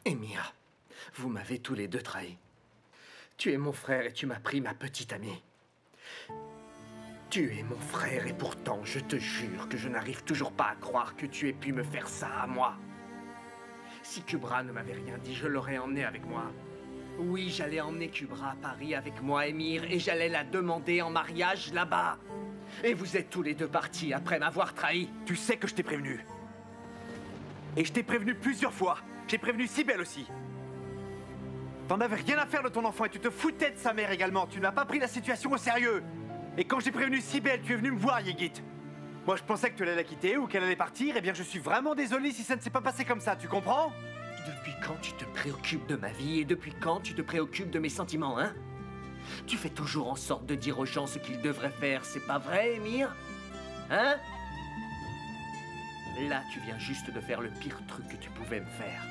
Émir, vous m'avez tous les deux trahis. Tu es mon frère et tu m'as pris ma petite amie. Tu es mon frère et pourtant, je te jure que je n'arrive toujours pas à croire que tu aies pu me faire ça à moi. Si Kubra ne m'avait rien dit, je l'aurais emmené avec moi. Oui, j'allais emmener Kubra à Paris avec moi, Émir, et j'allais la demander en mariage là-bas. Et vous êtes tous les deux partis après m'avoir trahi. Tu sais que je t'ai prévenu. Et je t'ai prévenu plusieurs fois. J'ai prévenu Cybèle aussi. T'en avais rien à faire de ton enfant et tu te foutais de sa mère également. Tu n'as pas pris la situation au sérieux. Et quand j'ai prévenu Cybèle, tu es venu me voir, Yegit. Moi, je pensais que tu allais la quitter ou qu'elle allait partir. Eh bien, je suis vraiment désolé si ça ne s'est pas passé comme ça, tu comprends? Depuis quand tu te préoccupes de ma vie et depuis quand tu te préoccupes de mes sentiments, hein? Tu fais toujours en sorte de dire aux gens ce qu'ils devraient faire, c'est pas vrai, Émir? Hein? Là, tu viens juste de faire le pire truc que tu pouvais me faire.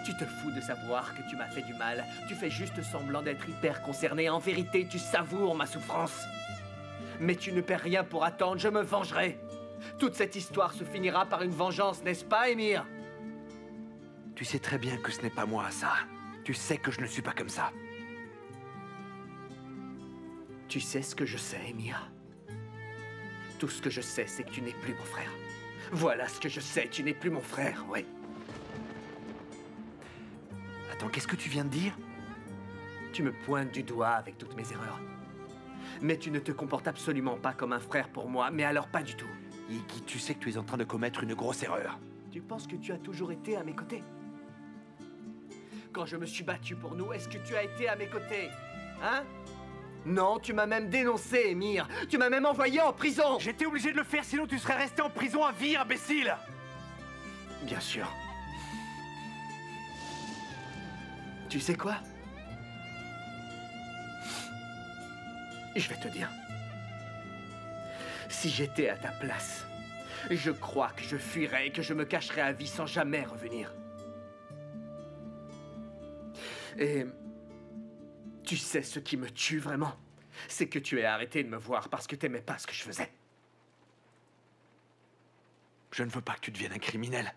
Tu te fous de savoir que tu m'as fait du mal. Tu fais juste semblant d'être hyper concerné. En vérité, tu savoures ma souffrance. Mais tu ne perds rien pour attendre, je me vengerai. Toute cette histoire se finira par une vengeance, n'est-ce pas, Émir? Tu sais très bien que ce n'est pas moi, ça. Tu sais que je ne suis pas comme ça. Tu sais ce que je sais, Émir. Tout ce que je sais, c'est que tu n'es plus mon frère. Voilà ce que je sais, tu n'es plus mon frère, oui. Attends, qu'est-ce que tu viens de dire? Tu me pointes du doigt avec toutes mes erreurs. Mais tu ne te comportes absolument pas comme un frère pour moi, mais alors pas du tout. Iggy, tu sais que tu es en train de commettre une grosse erreur. Tu penses que tu as toujours été à mes côtés? Quand je me suis battu pour nous, est-ce que tu as été à mes côtés? Hein? Non, tu m'as même dénoncé, Émir. Tu m'as même envoyé en prison. J'étais obligé de le faire, sinon tu serais resté en prison à vie, imbécile. Bien sûr. Tu sais quoi? Je vais te dire. Si j'étais à ta place, je crois que je fuirais et que je me cacherais à vie sans jamais revenir. Et tu sais ce qui me tue vraiment? C'est que tu aies arrêté de me voir parce que t'aimais pas ce que je faisais. Je ne veux pas que tu deviennes un criminel.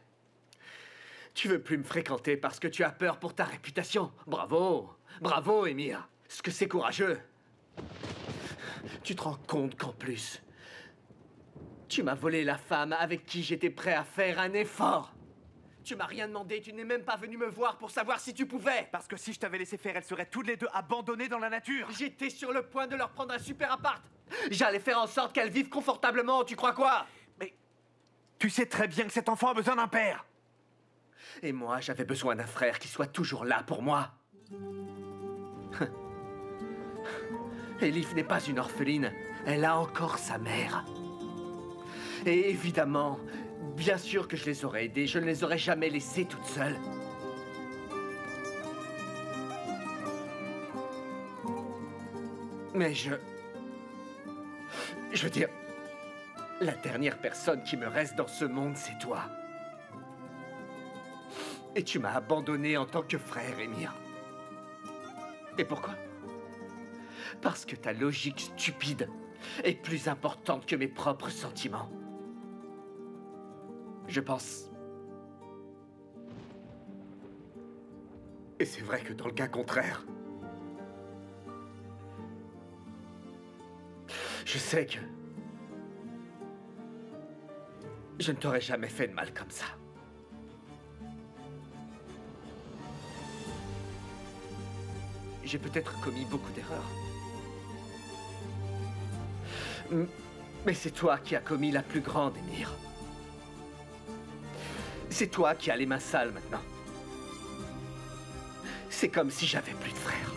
Tu veux plus me fréquenter parce que tu as peur pour ta réputation. Bravo! Bravo, Émir! Ce que c'est courageux! Tu te rends compte qu'en plus, tu m'as volé la femme avec qui j'étais prêt à faire un effort. Tu m'as rien demandé, tu n'es même pas venu me voir pour savoir si tu pouvais. Parce que si je t'avais laissé faire, elles seraient toutes les deux abandonnées dans la nature. J'étais sur le point de leur prendre un super appart. J'allais faire en sorte qu'elles vivent confortablement, tu crois quoi? Mais tu sais très bien que cet enfant a besoin d'un père. Et moi, j'avais besoin d'un frère qui soit toujours là pour moi. Elif n'est pas une orpheline, elle a encore sa mère. Et évidemment, bien sûr que je les aurais aidées, je ne les aurais jamais laissées toutes seules. Mais je veux dire, la dernière personne qui me reste dans ce monde, c'est toi. Et tu m'as abandonné en tant que frère, Émir. Et pourquoi? Parce que ta logique stupide est plus importante que mes propres sentiments. Je pense. Et c'est vrai que dans le cas contraire, je sais que je ne t'aurais jamais fait de mal comme ça. J'ai peut-être commis beaucoup d'erreurs. Mais c'est toi qui as commis la plus grande, Émir. C'est toi qui as les mains sales maintenant. C'est comme si j'avais plus de frères.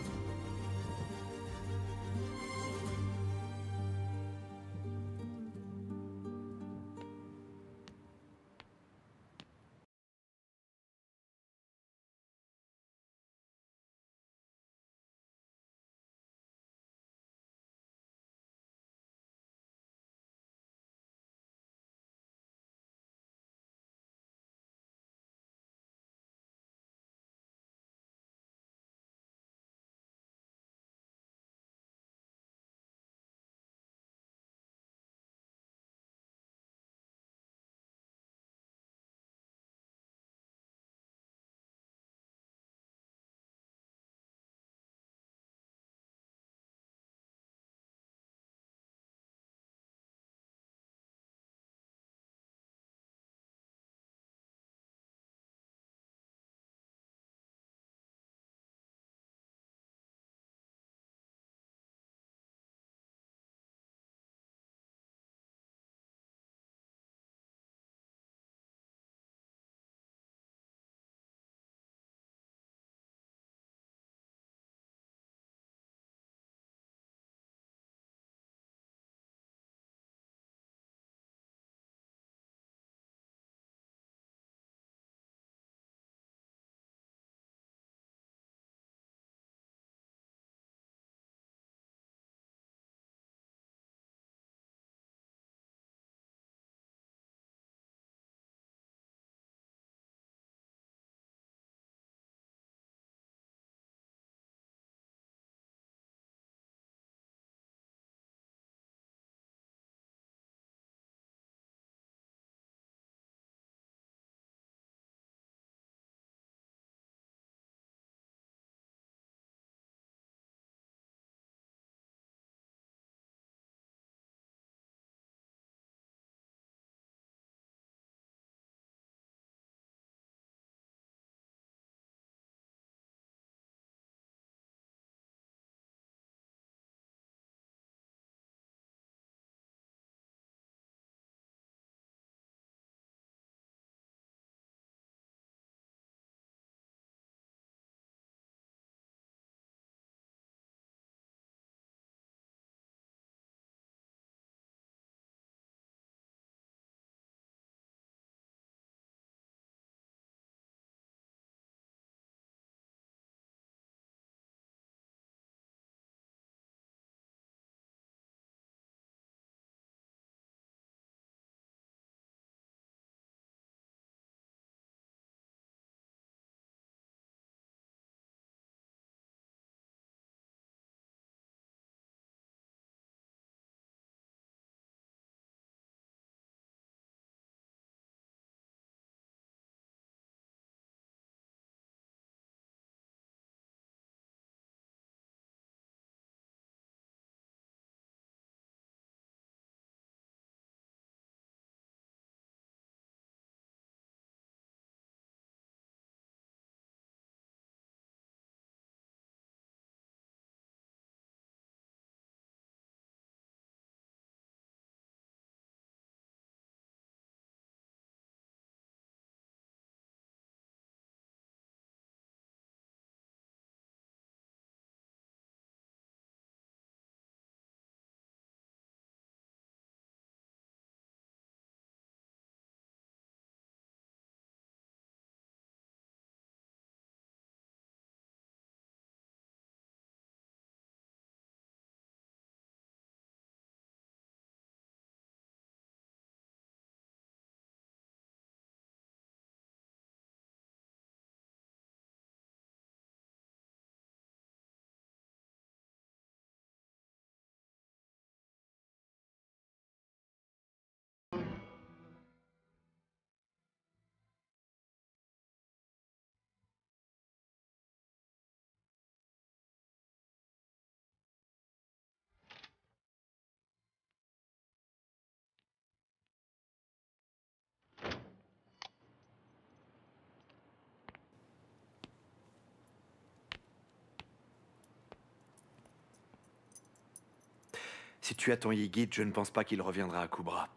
Si tu as ton Yigit, je ne pense pas qu'il reviendra à Kubra.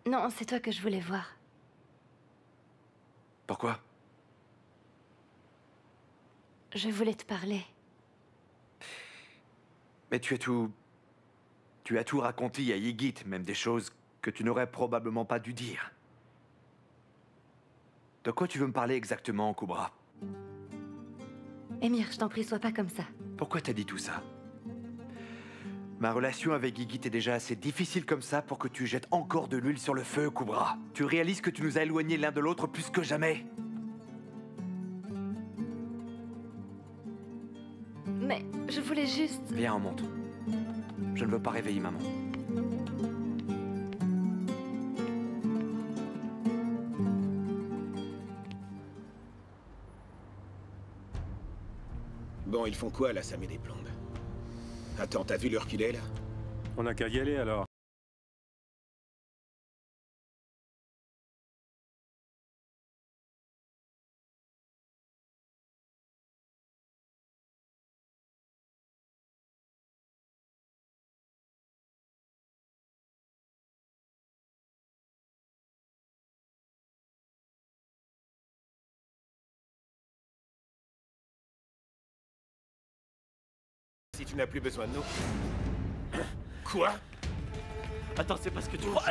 Non, c'est toi que je voulais voir. Pourquoi? Je voulais te parler. Mais tu as tout... Tu as tout raconté à Yigit, même des choses que tu n'aurais probablement pas dû dire. De quoi tu veux me parler exactement, Kubra? Émir, je t'en prie, sois pas comme ça. Pourquoi t'as dit tout ça? Ma relation avec Yigit est déjà assez difficile comme ça pour que tu jettes encore de l'huile sur le feu, Kubra. Tu réalises que tu nous as éloignés l'un de l'autre plus que jamais. Mais je voulais juste... Viens, on monte. Je ne veux pas réveiller maman. Bon, ils font quoi là, Sam et des plombes? Attends, t'as vu l'heure qu'il est là? On n'a qu'à y aller alors. Si tu n'as plus besoin de nous. Quoi? Attends, c'est pas ce que tu crois.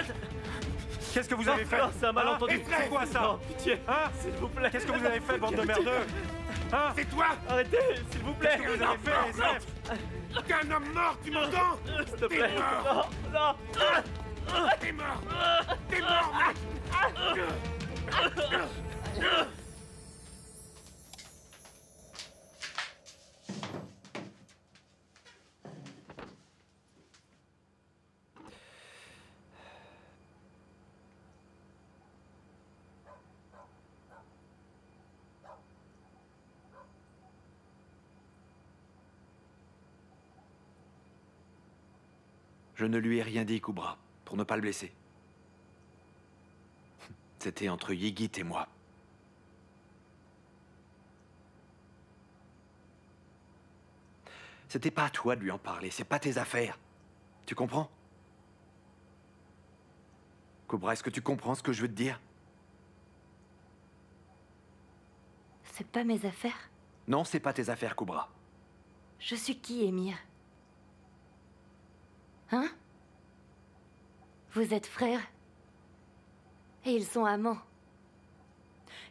Qu'est-ce que vous avez fait? C'est un malentendu. C'est quoi ça? Non, pitié. Hein? S'il vous plaît. Qu'est-ce que vous avez fait, bande de merdeux? Hein? C'est toi? Arrêtez, s'il vous plaît. Qu'est-ce que vous avez fait, SF? T'es un homme mort, tu m'entends? S'il te plaît. T'es mort. Non, non. T'es mort. T'es mort, mec. Je ne lui ai rien dit, Kubra, pour ne pas le blesser. C'était entre Yigit et moi. C'était pas à toi de lui en parler, c'est pas tes affaires. Tu comprends? Kubra, est-ce que tu comprends ce que je veux te dire? C'est pas mes affaires. Non, c'est pas tes affaires, Kubra. Je suis qui, Émir? Hein? Vous êtes frères. Et ils sont amants.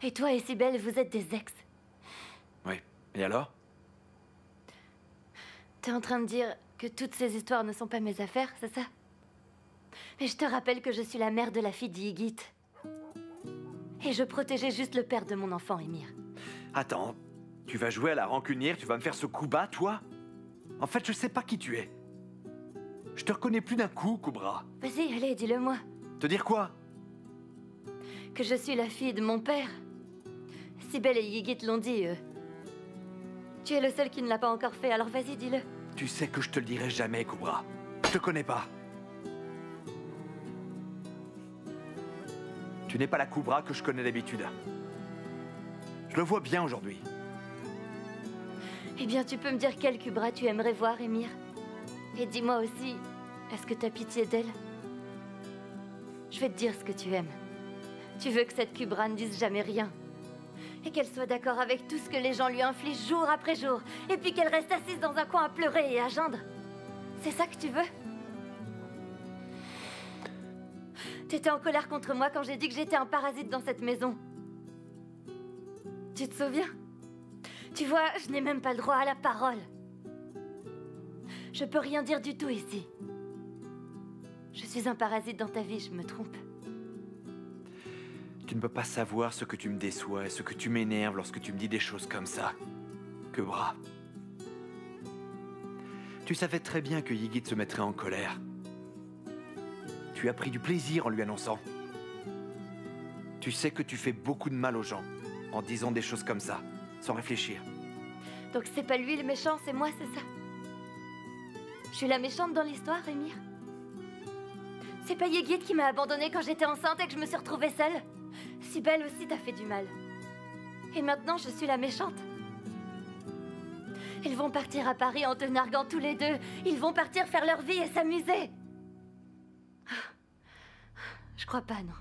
Et toi et Sibel, vous êtes des ex. Oui. Et alors? T'es en train de dire que toutes ces histoires ne sont pas mes affaires, c'est ça? Mais je te rappelle que je suis la mère de la fille d'Yigit. Et je protégeais juste le père de mon enfant, Émir. Attends, tu vas jouer à la rancunière, tu vas me faire ce coup bas, toi? En fait, je sais pas qui tu es. Je te reconnais plus d'un coup, Kubra. Vas-y, allez, dis-le-moi. Te dire quoi? Que je suis la fille de mon père. Sibel et Yigit l'ont dit, eux. Tu es le seul qui ne l'a pas encore fait, alors vas-y, dis-le. Tu sais que je te le dirai jamais, Kubra. Je te connais pas. Tu n'es pas la Kubra que je connais d'habitude. Je le vois bien aujourd'hui. Eh bien, tu peux me dire quelle Kubra tu aimerais voir, Émir? Et dis-moi aussi, est-ce que t'as pitié d'elle? Je vais te dire ce que tu aimes. Tu veux que cette Kubra ne dise jamais rien. Et qu'elle soit d'accord avec tout ce que les gens lui infligent jour après jour. Et puis qu'elle reste assise dans un coin à pleurer et à geindre. C'est ça que tu veux? T'étais en colère contre moi quand j'ai dit que j'étais un parasite dans cette maison. Tu te souviens? Tu vois, je n'ai même pas le droit à la parole. Je peux rien dire du tout ici. Je suis un parasite dans ta vie, je me trompe. Tu ne peux pas savoir ce que tu me déçois et ce que tu m'énerves lorsque tu me dis des choses comme ça. Kubra. Tu savais très bien que Yigit se mettrait en colère. Tu as pris du plaisir en lui annonçant. Tu sais que tu fais beaucoup de mal aux gens en disant des choses comme ça, sans réfléchir. Donc c'est pas lui le méchant, c'est moi, c'est ça? Je suis la méchante dans l'histoire, Émir? C'est pas Yigit qui m'a abandonnée quand j'étais enceinte et que je me suis retrouvée seule? Sibel aussi t'a fait du mal. Et maintenant, je suis la méchante. Ils vont partir à Paris en te narguant tous les deux. Ils vont partir faire leur vie et s'amuser. Je crois pas, non.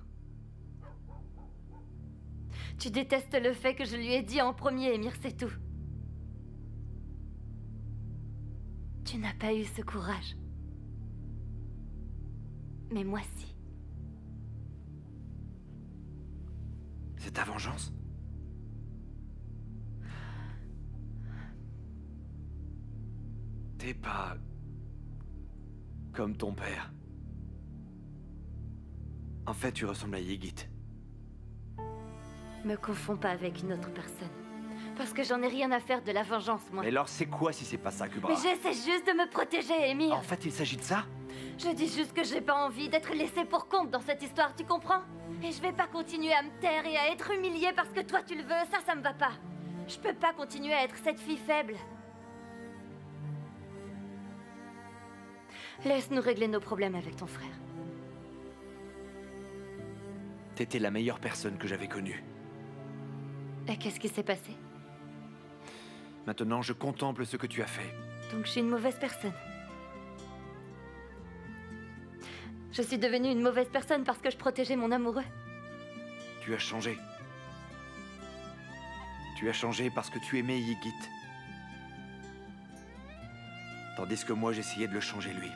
Tu détestes le fait que je lui ai dit en premier, Émir, c'est tout. Tu n'as pas eu ce courage. Mais moi, si. C'est ta vengeance? T'es pas... comme ton père. En fait, tu ressembles à Yigit. Me confonds pas avec une autre personne. Parce que j'en ai rien à faire de la vengeance, moi. Mais alors, c'est quoi si c'est pas ça, Kubra? Mais j'essaie juste de me protéger, Émir. En fait, il s'agit de ça? Je dis juste que j'ai pas envie d'être laissée pour compte dans cette histoire, tu comprends? Et je vais pas continuer à me taire et à être humiliée parce que toi tu le veux, ça me va pas. Je peux pas continuer à être cette fille faible. Laisse-nous régler nos problèmes avec ton frère. T'étais la meilleure personne que j'avais connue. Et qu'est-ce qui s'est passé? Maintenant, je contemple ce que tu as fait. Donc je suis une mauvaise personne. Je suis devenue une mauvaise personne parce que je protégeais mon amoureux. Tu as changé. Tu as changé parce que tu aimais Yigit. Tandis que moi, j'essayais de le changer lui.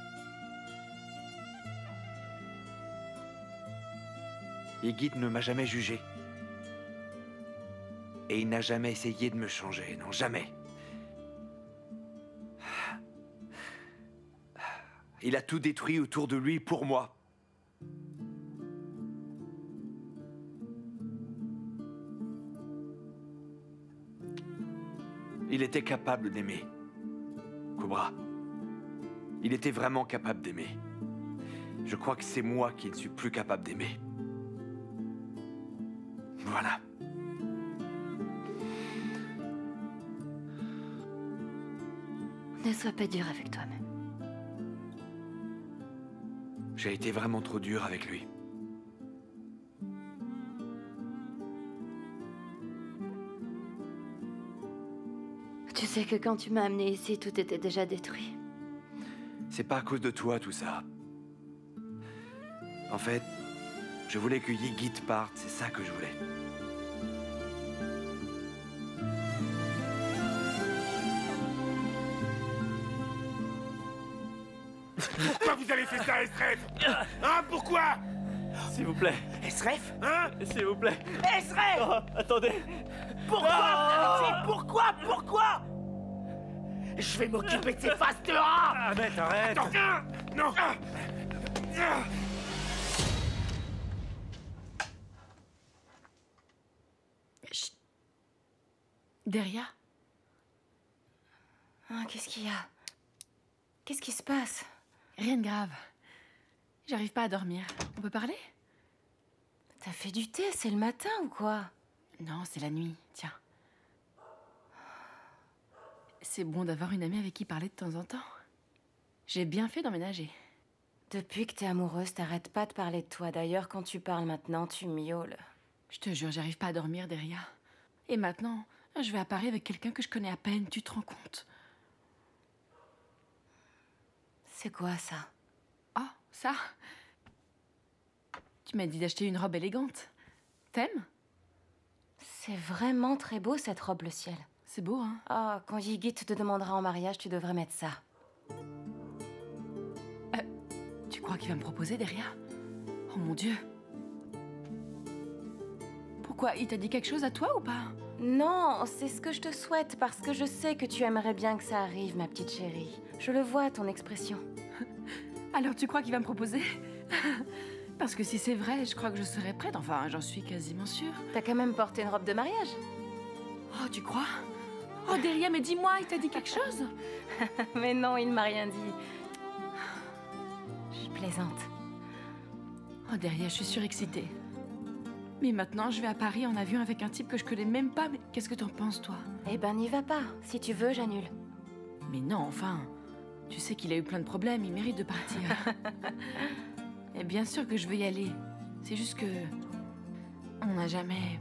Yigit ne m'a jamais jugé. Et il n'a jamais essayé de me changer, non, jamais. Il a tout détruit autour de lui pour moi. Il était capable d'aimer. Kubra. Il était vraiment capable d'aimer. Je crois que c'est moi qui ne suis plus capable d'aimer. Voilà. Ne sois pas dur avec toi-même. J'ai été vraiment trop dur avec lui. Tu sais que quand tu m'as amené ici, tout était déjà détruit. C'est pas à cause de toi, tout ça. En fait, je voulais que Yigit parte, c'est ça que je voulais. Pourquoi vous avez fait ça, Esref? Hein, pourquoi? S'il vous plaît. Esref? Hein? S'il vous plaît. Esref! Oh, attendez. Pourquoi? Pourquoi? Je vais m'occuper de ces faces de rat! Arrête, arrête. Non! Chut. Deria? Ah, qu'est-ce qu'il y a? Qu'est-ce qui se passe? Rien de grave. J'arrive pas à dormir. On peut parler? T'as fait du thé, c'est le matin ou quoi? Non, c'est la nuit. Tiens. C'est bon d'avoir une amie avec qui parler de temps en temps. J'ai bien fait d'emménager. Depuis que t'es amoureuse, t'arrêtes pas de parler de toi. D'ailleurs, quand tu parles maintenant, tu miaules. Je te jure, j'arrive pas à dormir, Deria. Et maintenant, je vais à Paris avec quelqu'un que je connais à peine, tu te rends compte? C'est quoi ça? Oh, ça? Tu m'as dit d'acheter une robe élégante. T'aimes? C'est vraiment très beau cette robe, le ciel. C'est beau, hein? Ah, quand Yigit te demandera en mariage, tu devrais mettre ça. Tu crois qu'il va me proposer, Deria? Oh mon Dieu. Pourquoi? Il t'a dit quelque chose à toi ou pas? Non, c'est ce que je te souhaite parce que je sais que tu aimerais bien que ça arrive, ma petite chérie. Je le vois, ton expression. Alors tu crois qu'il va me proposer? Parce que si c'est vrai, je crois que je serais prête. Enfin, j'en suis quasiment sûre. T'as quand même porté une robe de mariage. Oh, tu crois? Oh, Deria, mais dis-moi, il t'a dit quelque chose? Mais non, il m'a rien dit. Je plaisante. Oh, Deria, je suis surexcitée. Mais maintenant, je vais à Paris en avion avec un type que je connais même pas. Mais qu'est-ce que t'en penses, toi? Eh ben, n'y va pas. Si tu veux, j'annule. Mais non, enfin... Tu sais qu'il a eu plein de problèmes, il mérite de partir. Et bien sûr que je veux y aller. C'est juste que... On n'a jamais...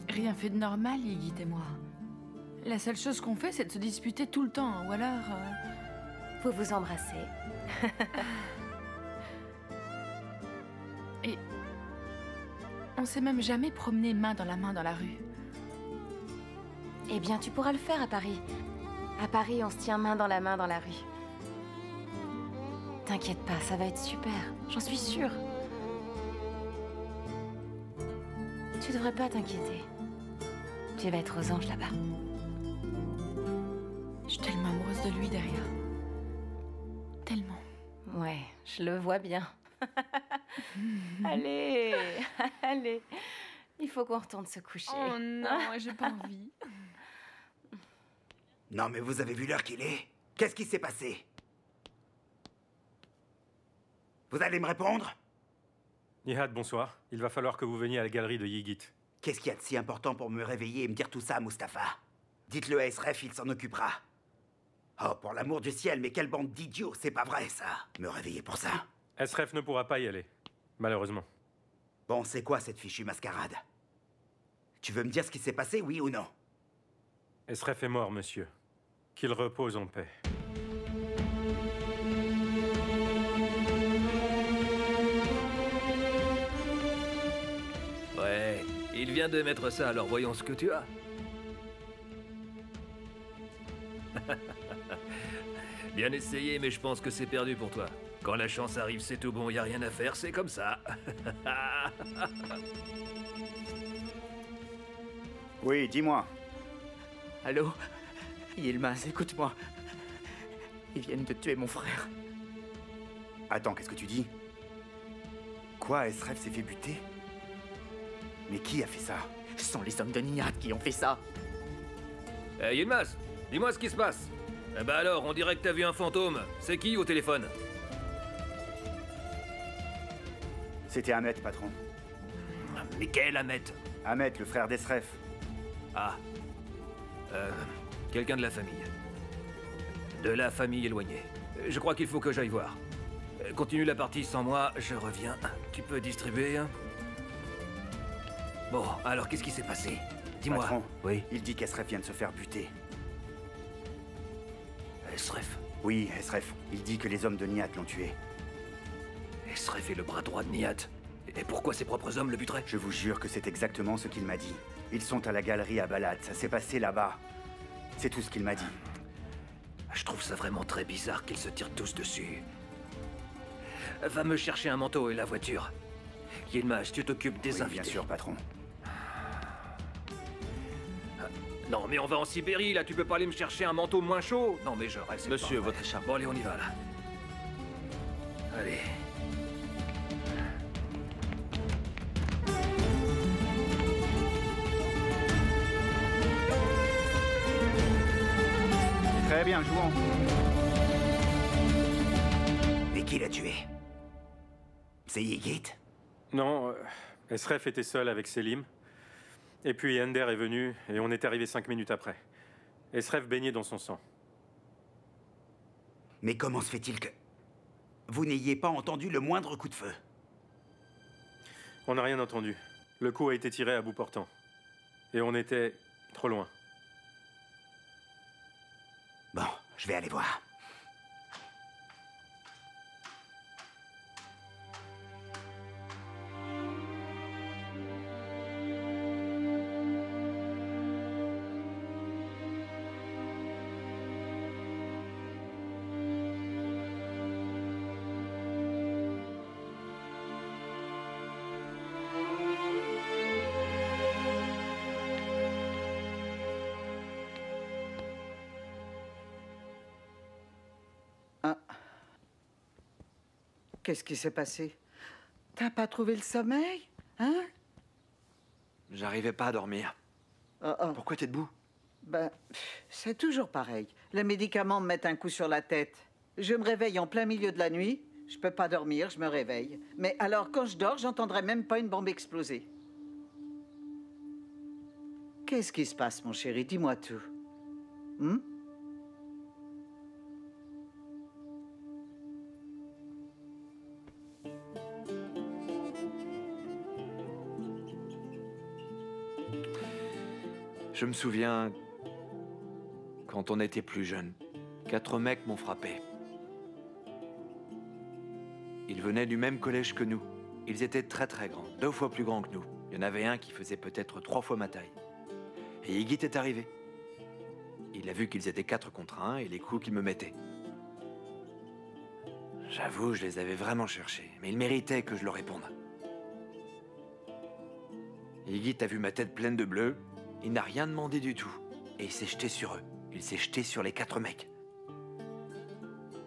rien fait de normal, Yigit et moi. La seule chose qu'on fait, c'est de se disputer tout le temps, ou alors... Vous vous embrassez. Et... on s'est même jamais promené main dans la rue. Eh bien, tu pourras le faire à Paris. À Paris, on se tient main dans la rue. T'inquiète pas, ça va être super. J'en suis sûre. Tu devrais pas t'inquiéter. Tu vas être aux anges là-bas. Je suis tellement amoureuse de lui derrière. Tellement. Ouais, je le vois bien. Allez, allez. Il faut qu'on retourne se coucher. Oh non, j'ai pas envie. Non, mais vous avez vu l'heure qu'il est? Qu'est-ce qui s'est passé? Vous allez me répondre? Nihat, bonsoir. Il va falloir que vous veniez à la galerie de Yigit. Qu'est-ce qu'il y a de si important pour me réveiller et me dire tout ça, Mustapha? Dites-le à SRF, il s'en occupera. Oh, pour l'amour du ciel, mais quelle bande d'idiots, c'est pas vrai, ça. Me réveiller pour ça. SRF ne pourra pas y aller, malheureusement. Bon, c'est quoi cette fichue mascarade? Tu veux me dire ce qui s'est passé, oui ou non? SRF est mort, monsieur. Qu'il repose en paix. Ouais, il vient de mettre ça, alors voyons ce que tu as. Bien essayé, mais je pense que c'est perdu pour toi. Quand la chance arrive, c'est tout bon, y a rien à faire, c'est comme ça. Oui, dis-moi. Allô? Yilmaz, écoute-moi. Ils viennent de tuer mon frère. Attends, qu'est-ce que tu dis? Quoi, SRF s'est fait buter? Mais qui a fait ça? Ce sont les hommes de Nihat qui ont fait ça. Yilmaz, dis-moi ce qui se passe. Eh ben alors, on dirait que t'as vu un fantôme. C'est qui au téléphone? C'était Ahmed, patron. Mais quel Ahmed? Ahmed, le frère d'SRF. Ah. Quelqu'un de la famille. De la famille éloignée. Je crois qu'il faut que j'aille voir. Continue la partie sans moi, je reviens. Tu peux distribuer, hein? Bon, alors qu'est-ce qui s'est passé? Dis-moi. Patron, Oui. il dit qu'SRF vient de se faire buter. SRF. Oui, SRF. Il dit que les hommes de Nihat l'ont tué. SRF est le bras droit de Nihat. Et pourquoi ses propres hommes le buteraient? Je vous jure que c'est exactement ce qu'il m'a dit. Ils sont à la galerie à Balad, ça s'est passé là-bas. C'est tout ce qu'il m'a dit. Je trouve ça vraiment très bizarre qu'ils se tirent tous dessus. Va me chercher un manteau et la voiture. Yilmaz, tu t'occupes des Oui, invités. bien sûr, patron. Non, mais on va en Sibérie, là, tu peux pas aller me chercher un manteau moins chaud? Non, mais je reste. Monsieur, votre écharpe. Bon, allez, on y va, là. Allez. Très bien, jouons. Et qui l'a tué? C'est Yigit? Non, SRF était seul avec Selim. Et puis Ender est venu et on est arrivé 5 minutes après. SRF baignait dans son sang. Mais comment se fait-il que... vous n'ayez pas entendu le moindre coup de feu? On n'a rien entendu. Le coup a été tiré à bout portant. Et on était trop loin. Bon, je vais aller voir. Qu'est-ce qui s'est passé? T'as pas trouvé le sommeil? Hein? J'arrivais pas à dormir. Pourquoi t'es debout? Ben, c'est toujours pareil. Les médicaments me mettent un coup sur la tête. Je me réveille en plein milieu de la nuit. Je peux pas dormir, je me réveille. Mais alors, quand je dors, j'entendrai même pas une bombe exploser. Qu'est-ce qui se passe, mon chéri? Dis-moi tout. Hmm? Je me souviens Quand on était plus jeune, 4 mecs m'ont frappé. Ils venaient du même collège que nous. Ils étaient très très grands, 2 fois plus grands que nous. Il y en avait un qui faisait peut-être 3 fois ma taille. Et Higit est arrivé. Il a vu qu'ils étaient 4 contre 1 et les coups qu'ils me mettaient. J'avoue, je les avais vraiment cherchés, mais ils méritaient que je leur réponde. Higit a vu ma tête pleine de bleu, il n'a rien demandé du tout. Et il s'est jeté sur eux. Il s'est jeté sur les 4 mecs.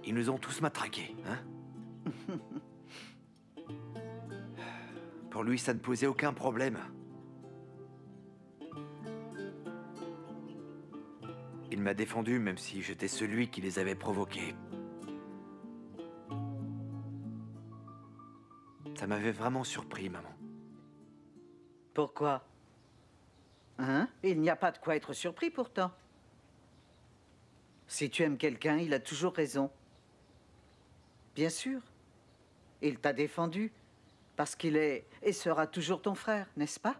Ils nous ont tous matraqués, hein? Pour lui, ça ne posait aucun problème. Il m'a défendu, même si j'étais celui qui les avait provoqués. Ça m'avait vraiment surpris, maman. Pourquoi? Hein? Il n'y a pas de quoi être surpris pourtant. Si tu aimes quelqu'un, il a toujours raison. Bien sûr. Il t'a défendu parce qu'il est et sera toujours ton frère, n'est-ce pas?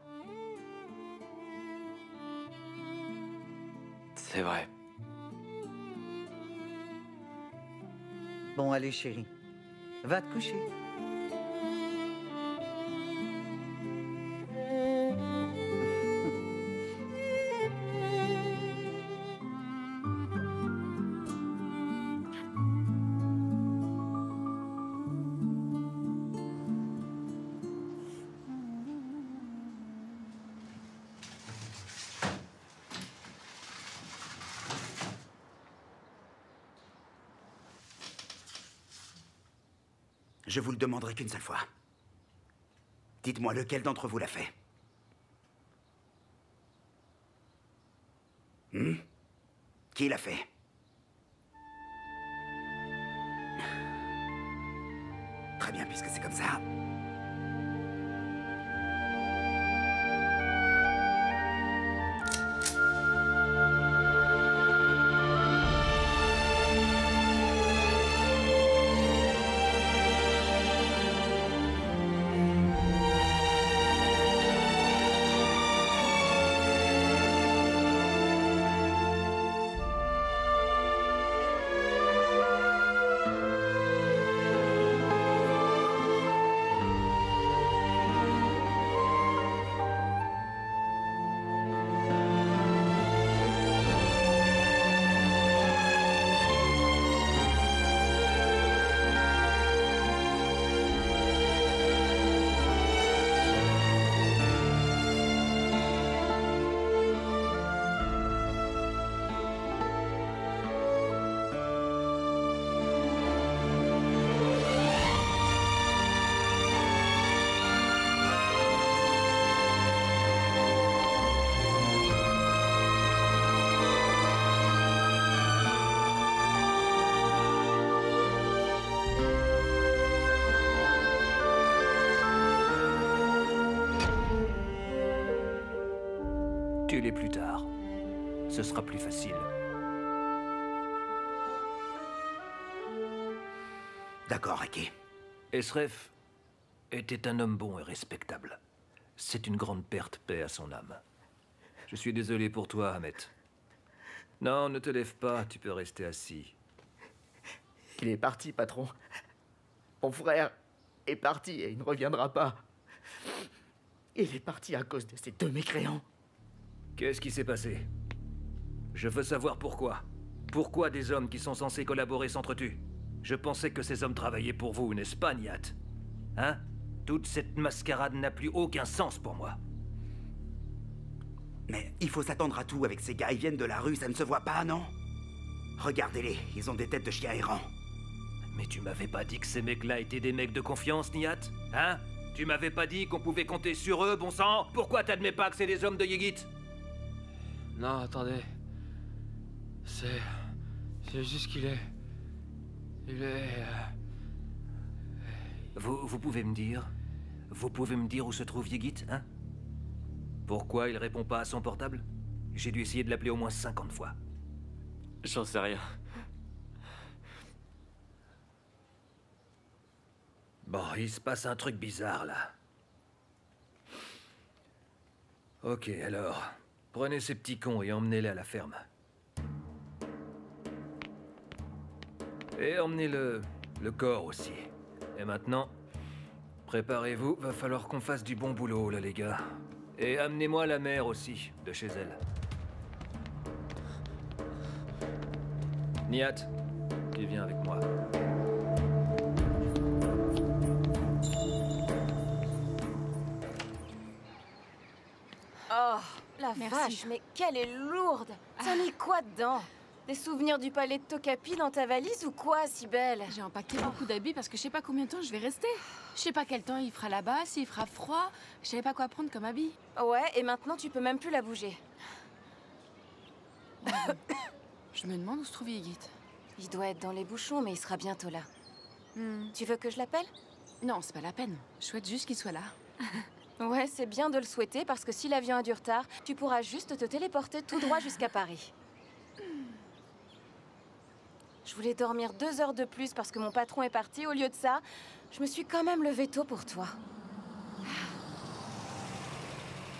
C'est vrai. Bon, allez, chérie. Va te coucher. Je vous le demanderai qu'une seule fois. Dites-moi lequel d'entre vous l'a fait. Qui l'a fait? Très bien, puisque c'est comme ça. Tue-les plus tard. Ce sera plus facile. D'accord, Ricky. Esref était un homme bon et respectable. C'est une grande perte, paix à son âme. Je suis désolé pour toi, Ahmet. Non, ne te lève pas, tu peux rester assis. Il est parti, patron. Mon frère est parti et il ne reviendra pas. Il est parti à cause de ces 2 mécréants. Qu'est-ce qui s'est passé? Je veux savoir pourquoi. Pourquoi des hommes qui sont censés collaborer s'entretuent? Je pensais que ces hommes travaillaient pour vous, n'est-ce pas, Nihat? Hein? Toute cette mascarade n'a plus aucun sens pour moi. Mais il faut s'attendre à tout avec ces gars. Ils viennent de la rue, ça ne se voit pas, non? Regardez-les, ils ont des têtes de chiens errants. Mais tu m'avais pas dit que ces mecs-là étaient des mecs de confiance, Nihat? Hein? Tu m'avais pas dit qu'on pouvait compter sur eux, bon sang? Pourquoi t'admets pas que c'est des hommes de Yigit? Non, attendez. C'est juste qu'il est... Il est... Vous pouvez me dire? Vous pouvez me dire où se trouve Yigit, hein? Pourquoi il répond pas à son portable? J'ai dû essayer de l'appeler au moins 50 fois. J'en sais rien. Bon, il se passe un truc bizarre, là. Ok, alors... Prenez ces petits cons et emmenez-les à la ferme. Et emmenez le corps aussi. Et maintenant, préparez-vous, va falloir qu'on fasse du bon boulot là les gars. Et amenez-moi la mère aussi, de chez elle. Nihat, tu viens avec moi. Oh, la Merci. vache, mais qu'elle est lourde. T'as mis quoi dedans? Des souvenirs du palais de Tokapi dans ta valise ou quoi, si belle? J'ai empaqueté beaucoup d'habits parce que je sais pas combien de temps je vais rester. Je sais pas quel temps il fera là-bas, s'il fera froid. Je savais pas quoi prendre comme habit. Ouais, et maintenant tu peux même plus la bouger. Je me demande où se trouve Yigit. Il doit être dans les bouchons, mais il sera bientôt là. Tu veux que je l'appelle? Non, c'est pas la peine. Je souhaite juste qu'il soit là. Ouais, c'est bien de le souhaiter parce que si l'avion a du retard, tu pourras juste te téléporter tout droit jusqu'à Paris. Je voulais dormir 2 heures de plus parce que mon patron est parti. Au lieu de ça, je me suis quand même levée tôt pour toi.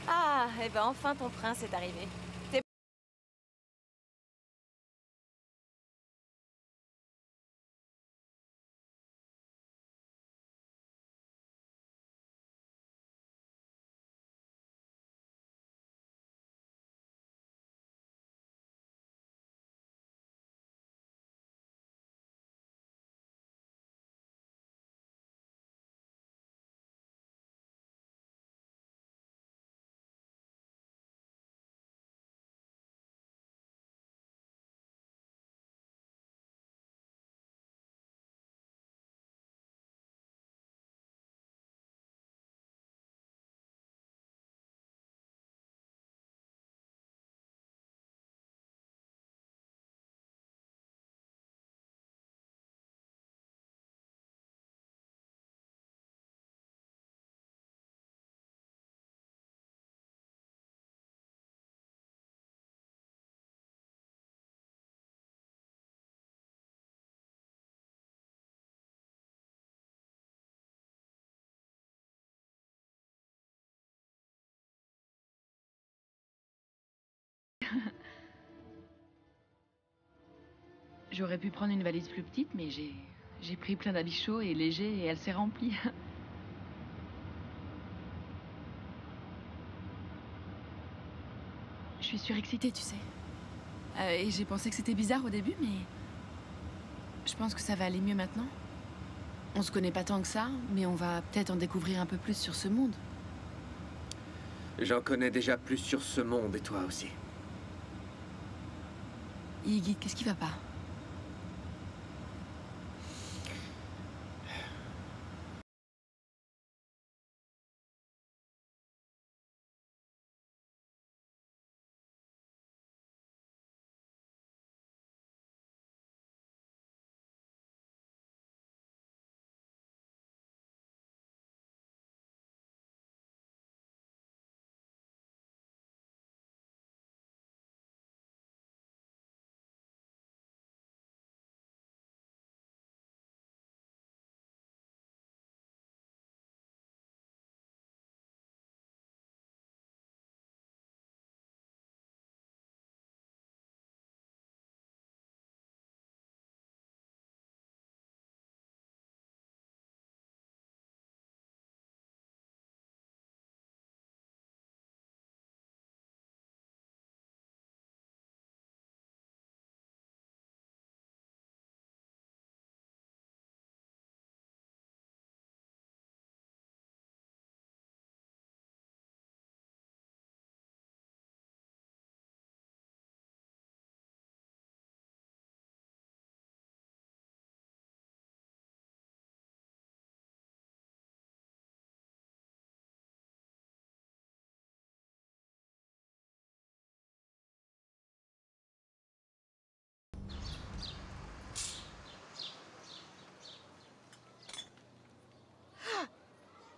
Ah, et ben enfin ton prince est arrivé. J'aurais pu prendre une valise plus petite, mais j'ai pris plein d'habits chauds et légers et elle s'est remplie. Je suis surexcitée, tu sais. Et j'ai pensé que c'était bizarre au début, mais je pense que ça va aller mieux maintenant. On se connaît pas tant que ça, mais on va peut-être en découvrir un peu plus sur ce monde. J'en connais déjà plus sur ce monde et toi aussi. Yigit, qu'est-ce qui va pas?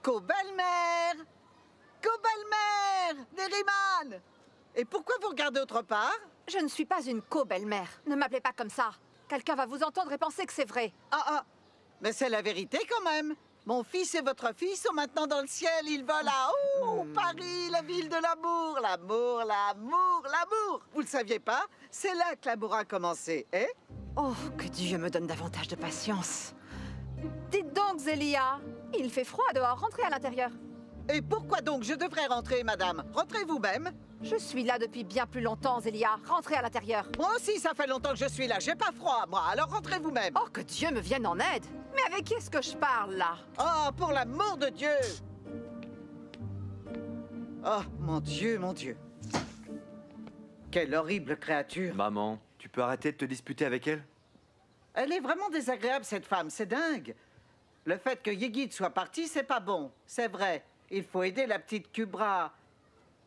Co-belle-mère! Co-belle-mère! Neriman! Et pourquoi vous regardez autre part? Je ne suis pas une co-belle-mère. Ne m'appelez pas comme ça. Quelqu'un va vous entendre et penser que c'est vrai. Ah, mais c'est la vérité quand même. Mon fils et votre fille sont maintenant dans le ciel. Ils volent à Paris, la ville de l'amour. L'amour, l'amour, l'amour. Vous le saviez pas? C'est là que l'amour a commencé, hein? Oh, que Dieu me donne davantage de patience. Dites donc, Zélia, il fait froid dehors, rentrez à l'intérieur. Et pourquoi donc je devrais rentrer, madame? Rentrez vous-même. Je suis là depuis bien plus longtemps, Zélia. Rentrez à l'intérieur. Moi aussi, ça fait longtemps que je suis là. J'ai pas froid, moi. Alors rentrez vous-même. Oh, que Dieu me vienne en aide. Mais avec qui est-ce que je parle, là? Oh, pour l'amour de Dieu! Oh, mon Dieu, mon Dieu. Quelle horrible créature. Maman, tu peux arrêter de te disputer avec elle? Elle est vraiment désagréable, cette femme. C'est dingue. Le fait que Yegid soit parti, c'est pas bon. C'est vrai. Il faut aider la petite Kubra.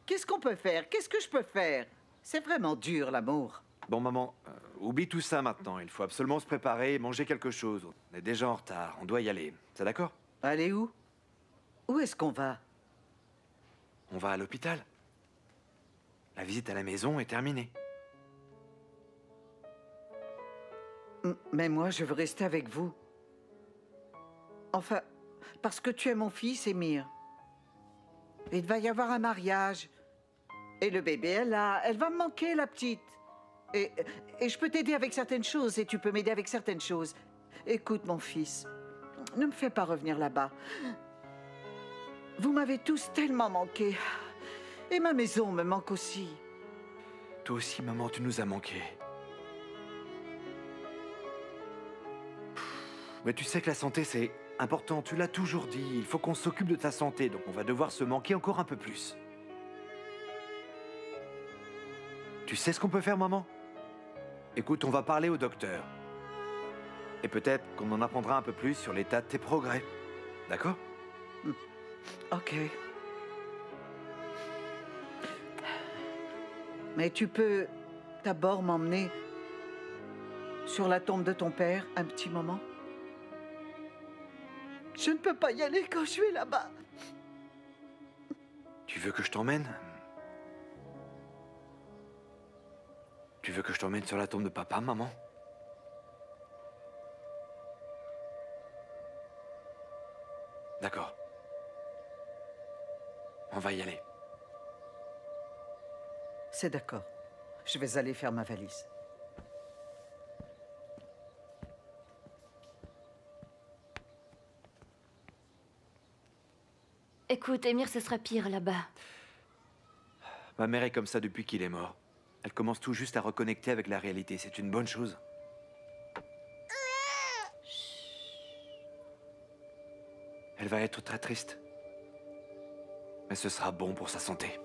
Qu'est-ce qu'on peut faire? Qu'est-ce que je peux faire? C'est vraiment dur, l'amour. Bon, maman, oublie tout ça maintenant. Il faut absolument se préparer et manger quelque chose. On est déjà en retard. On doit y aller. C'est d'accord? Aller où? Où est-ce qu'on va? On va à l'hôpital. La visite à la maison est terminée. Mais moi, je veux rester avec vous. Enfin, parce que tu es mon fils, Émir. Il va y avoir un mariage. Et le bébé est là. Elle va me manquer, la petite. Et je peux t'aider avec certaines choses et tu peux m'aider avec certaines choses. Écoute, mon fils, ne me fais pas revenir là-bas. Vous m'avez tous tellement manqué. Et ma maison me manque aussi. Toi aussi, maman, tu nous as manqué. Mais tu sais que la santé, c'est important. Tu l'as toujours dit. Il faut qu'on s'occupe de ta santé. Donc on va devoir se manquer encore un peu plus. Tu sais ce qu'on peut faire, maman? Écoute, on va parler au docteur. Et peut-être qu'on en apprendra un peu plus sur l'état de tes progrès. D'accord? Ok. Mais tu peux d'abord m'emmener sur la tombe de ton père un petit moment? Je ne peux pas y aller quand je suis là-bas. Tu veux que je t'emmène? Tu veux que je t'emmène sur la tombe de papa, maman? D'accord. On va y aller. C'est d'accord. Je vais aller faire ma valise. Écoute, Émir, ce sera pire là-bas. Ma mère est comme ça depuis qu'il est mort. Elle commence tout juste à reconnecter avec la réalité. C'est une bonne chose. Elle va être très triste. Mais ce sera bon pour sa santé.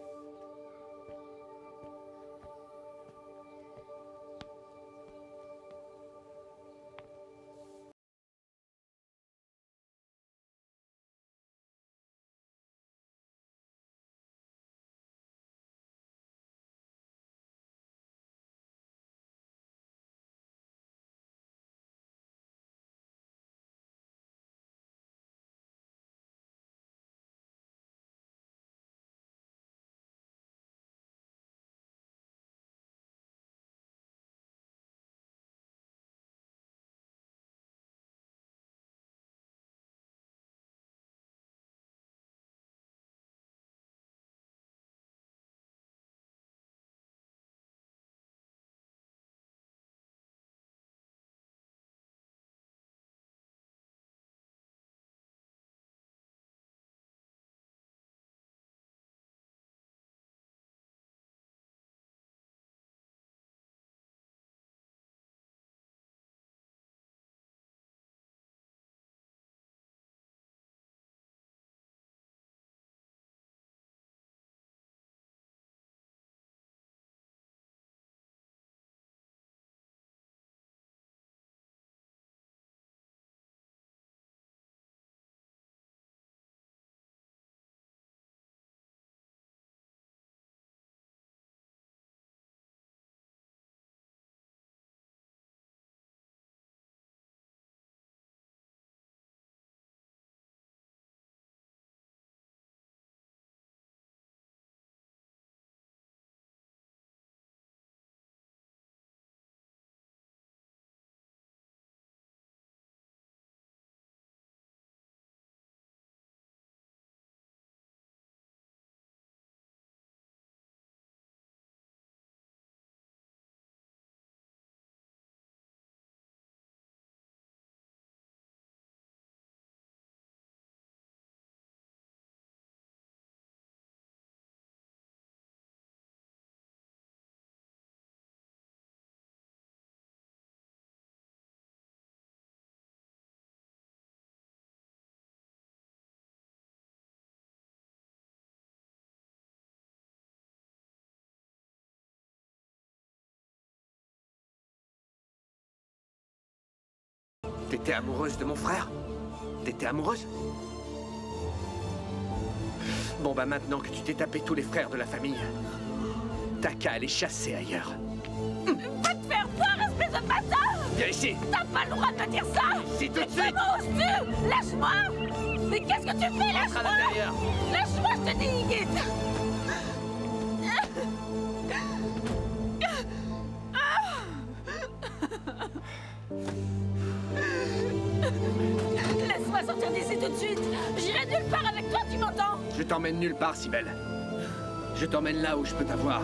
T'étais amoureuse de mon frère? T'étais amoureuse? Bon bah maintenant que tu t'es tapé tous les frères de la famille, t'as qu'à aller chasser ailleurs. Va te faire voir, espèce de bâtard! Viens ici! T'as pas le droit de me dire ça! Ici tout de suite! Comment oses-tu? Lâche-moi! Mais qu'est-ce que tu fais? Lâche-moi! Lâche-moi, je te dis, Guide! Laisse-moi sortir d'ici tout de suite! J'irai nulle part avec toi, tu m'entends? Je t'emmène nulle part, Cybèle. Je t'emmène là où je peux t'avoir.